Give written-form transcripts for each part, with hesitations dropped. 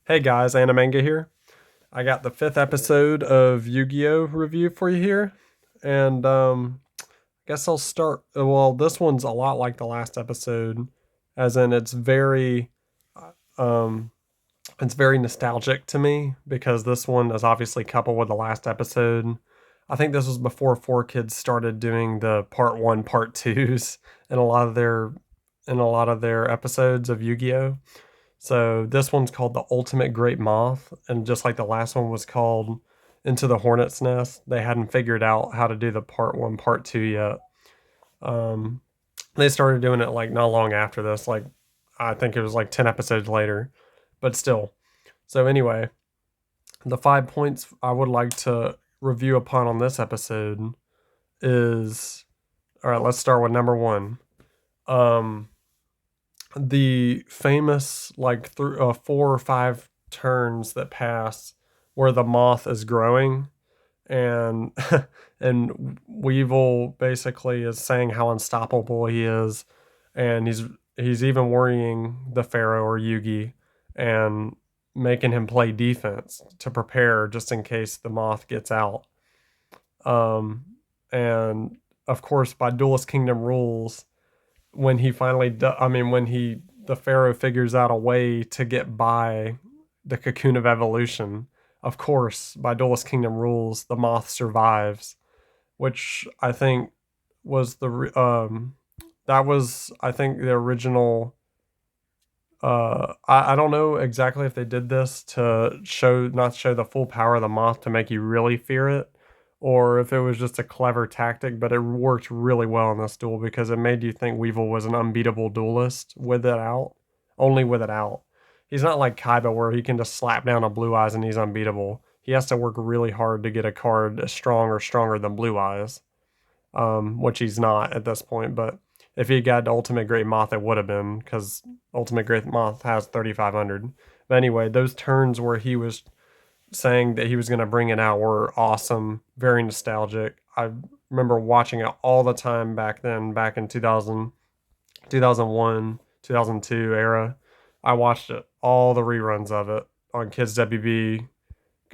Hey guys, Animanga here. I got the fifth episode of Yu-Gi-Oh review for you here, and I guess I'll start. Well, this one's a lot like the last episode, as in um, it's very nostalgic to me because this one is obviously coupled with the last episode. I think this was before 4Kids started doing the part one, part twos in a lot of their episodes of Yu-Gi-Oh. So this one's called The Ultimate Great Moth, and just like the last one was called Into the Hornet's Nest, they hadn't figured out how to do the part one, part two yet. Um, they started doing it like not long after this, like I think it was like 10 episodes later, but still. So anyway, the 5 points I would like to review upon on this episode is all right. Let's start with number one. Um, the famous like through 4 or 5 turns that pass where the moth is growing and and Weevil basically is saying how unstoppable he is, and he's even worrying the Pharaoh or Yugi and making him play defense to prepare just in case the moth gets out. Um, and of course, by Duelist Kingdom rules, when he finally I mean when he the pharaoh figures out a way to get by the cocoon of evolution, of course by Duelist Kingdom rules the moth survives, which I think was that was I think the original. I don't know exactly if they did this to show not show the full power of the moth to make you really fear it, or if it was just a clever tactic, but it worked really well in this duel because it made you think Weevil was an unbeatable duelist with it out, only with it out. He's not like Kaiba where he can just slap down a Blue Eyes and he's unbeatable. He has to work really hard to get a card as strong or stronger than Blue Eyes, which he's not at this point. But if he got Ultimate Great Moth, it would have been because Ultimate Great Moth has 3,500. But anyway, those turns where he was saying that he was going to bring it out were awesome, very nostalgic. I remember watching it all the time back then, back in 2000, 2001, 2002 era. I watched it, all the reruns of it on Kids WB,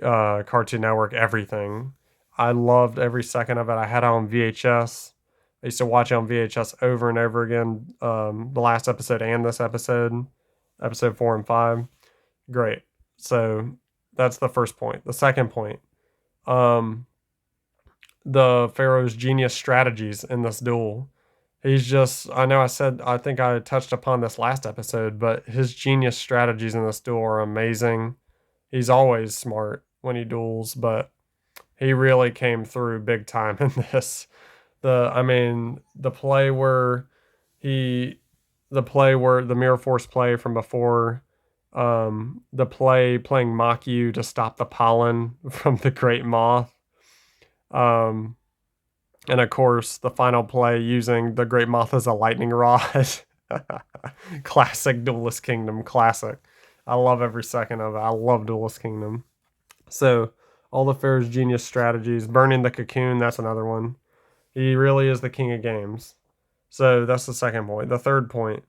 Cartoon Network, everything. I loved every second of it. I had it on VHS. I used to watch it on VHS over and over again. The last episode and this episode, episode 4 and 5. Great. So that's the first point. The second point, um, the Pharaoh's genius strategies in this duel. He's just, I know I think I touched upon this last episode, but his genius strategies in this duel are amazing. He's always smart when he duels, but he really came through big time in this. I mean, he, the play where the Mirror Force play from before, the playing Mach-U to stop the pollen from the Great Moth, um, and of course the final play using the Great Moth as a lightning rod. Classic Duelist Kingdom, classic. I love every second of it. I love Duelist Kingdom. So all the Pharaoh's genius strategies, burning the cocoon, that's another one. He really is the king of games. So that's the second point. The third point,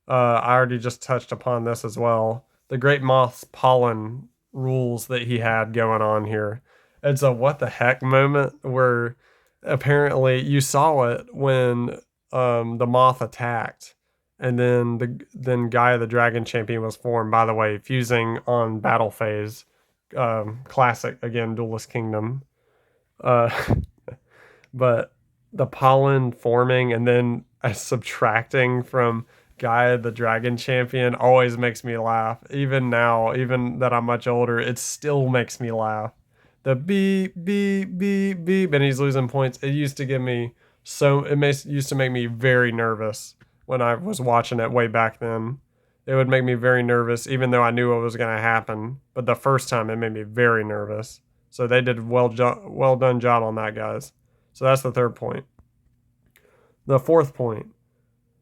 I already just touched upon this as well. The Great Moth's pollen rules that he had going on here. It's a what the heck moment where apparently you saw it when the moth attacked, and then Gaia the Dragon Champion was formed. By the way, fusing on battle phase, classic again, Duelist Kingdom. Uh, but the pollen forming and then subtracting from Gaia the Dragon Champion always makes me laugh. Even now, even that I'm much older, it still makes me laugh. The beep beep beep beep, and he's losing points. It used to give me used to make me very nervous when I was watching it way back then. It would make me very nervous, even though I knew what was going to happen. But the first time, it made me very nervous. So they did well done job on that, guys. So that's the third point. The fourth point,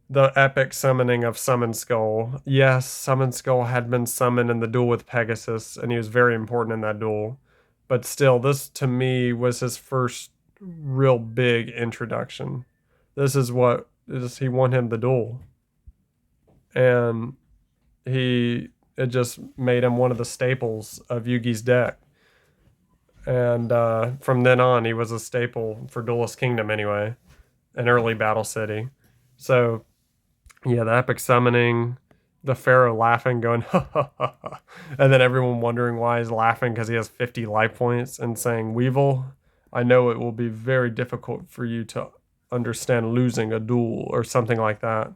the epic summoning of Summon Skull. Yes, Summon Skull had been summoned in the duel with Pegasus, and he was very important in that duel. But still, this to me was his first real big introduction. This is what he won him the duel, and he it just made him one of the staples of Yugi's deck. And from then on, he was a staple for Duelist Kingdom anyway, an early Battle City. So, yeah, the epic summoning, the Pharaoh laughing, going, ha ha ha ha. And then everyone wondering why he's laughing because he has 50 life points and saying, Weevil, I know it will be very difficult for you to understand losing a duel or something like that.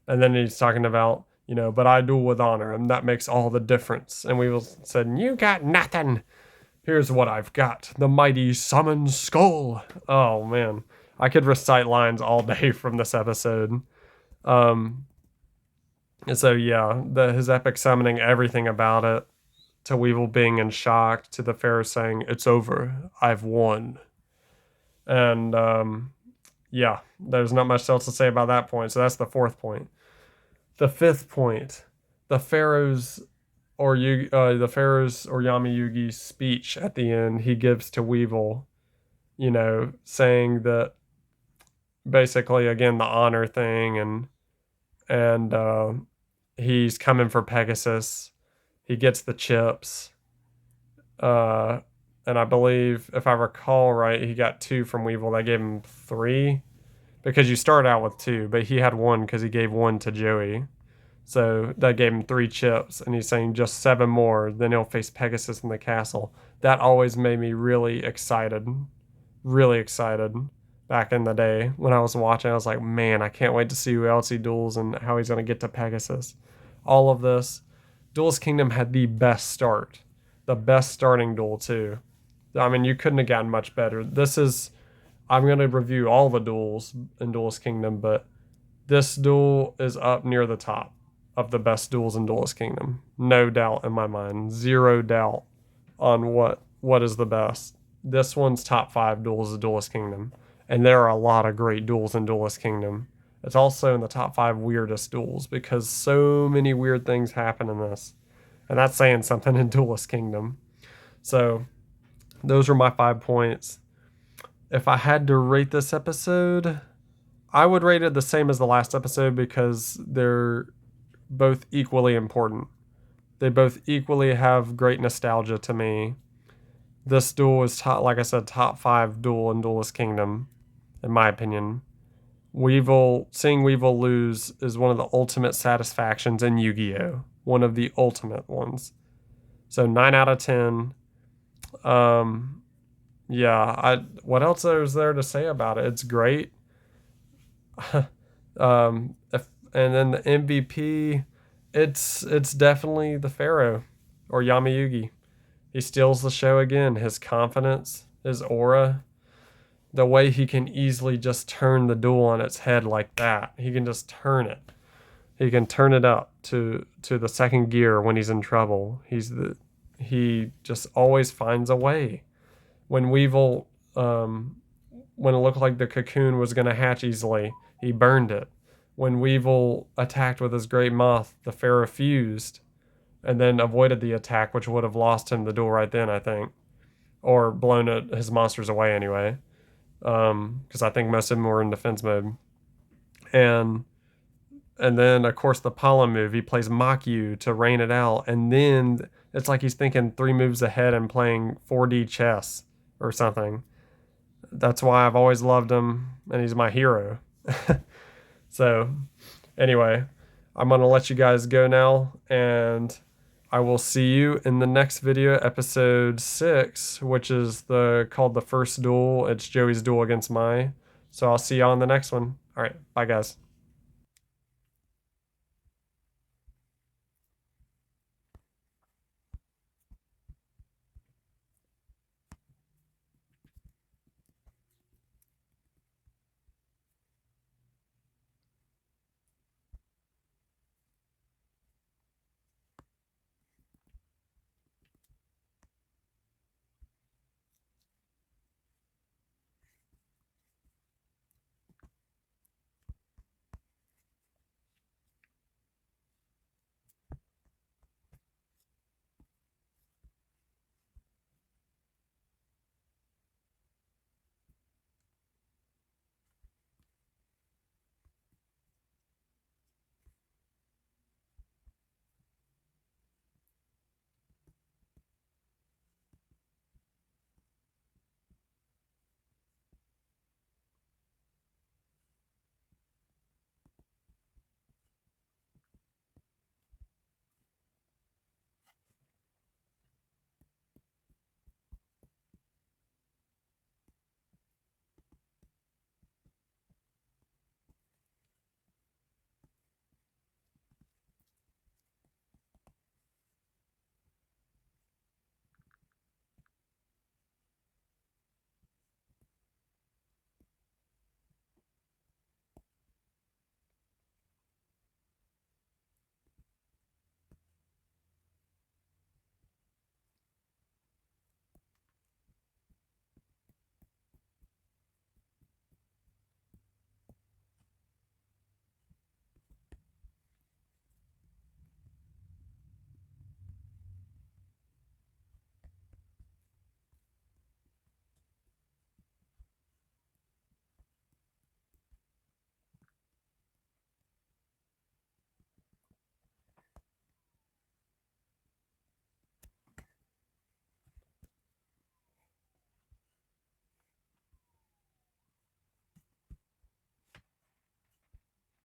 And then he's talking about, but I duel with honor and that makes all the difference. And Weevil said, you got nothing. Here's what I've got, the mighty summon skull. Oh man, I could recite lines all day from this episode. And so yeah, his epic summoning, everything about it, to Weevil being in shock, to the Pharaoh saying, it's over, I've won. And yeah, there's not much else to say about that point. So that's the fourth point. The fifth point, the Pharaoh's or Yami Yugi's speech at the end he gives to Weevil, saying that basically again the honor thing and he's coming for Pegasus. He gets the chips. And I believe, if I recall right, he got 2 from Weevil. They gave him 3 because you start out with 2, but he had 1 because he gave 1 to Joey. So that gave him 3 chips, and he's saying just 7 more, then he'll face Pegasus in the castle. That always made me really excited back in the day when I was watching. I was like, man, I can't wait to see who else he duels and how he's going to get to Pegasus. All of this. Duelist Kingdom had the best start. The best starting duel, too. I mean, you couldn't have gotten much better. I'm going to review all the duels in Duelist Kingdom, but this duel is up near the top of the best duels in Duelist Kingdom. No doubt in my mind. 0 doubt on what is the best. This one's top 5 duels of Duelist Kingdom. And there are a lot of great duels in Duelist Kingdom. It's also in the top 5 weirdest duels because so many weird things happen in this. And that's saying something in Duelist Kingdom. So those are my 5 points. If I had to rate this episode, I would rate it the same as the last episode because they're both equally important. They both equally have great nostalgia to me. This duel is, like I said, top 5 duel in Duelist Kingdom, in my opinion. Seeing Weevil lose is one of the ultimate satisfactions in Yu-Gi-Oh! One of the ultimate ones. So 9 out of 10. What else is there to say about it? It's great. And then the MVP, it's definitely the Pharaoh or Yami Yugi. He steals the show again. His confidence, his aura, the way he can easily just turn the duel on its head like that. He can just turn it. He can turn it up to the second gear when he's in trouble. He just always finds a way. When Weevil, when it looked like the cocoon was going to hatch easily, he burned it. When Weevil attacked with his great Moth, the Pharaoh fused and then avoided the attack, which would have lost him the duel right then, I think. Or blown his monsters away anyway. Because I think most of them were in defense mode. And then, of course, the Pollen move. He plays Mock You to rain it out. And then it's like he's thinking 3 moves ahead and playing 4D chess or something. That's why I've always loved him, and he's my hero. So, anyway, I'm going to let you guys go now, and I will see you in the next video, episode 6, which is called The First Duel. It's Joey's duel against Mai. So I'll see you on the next one. All right, bye, guys.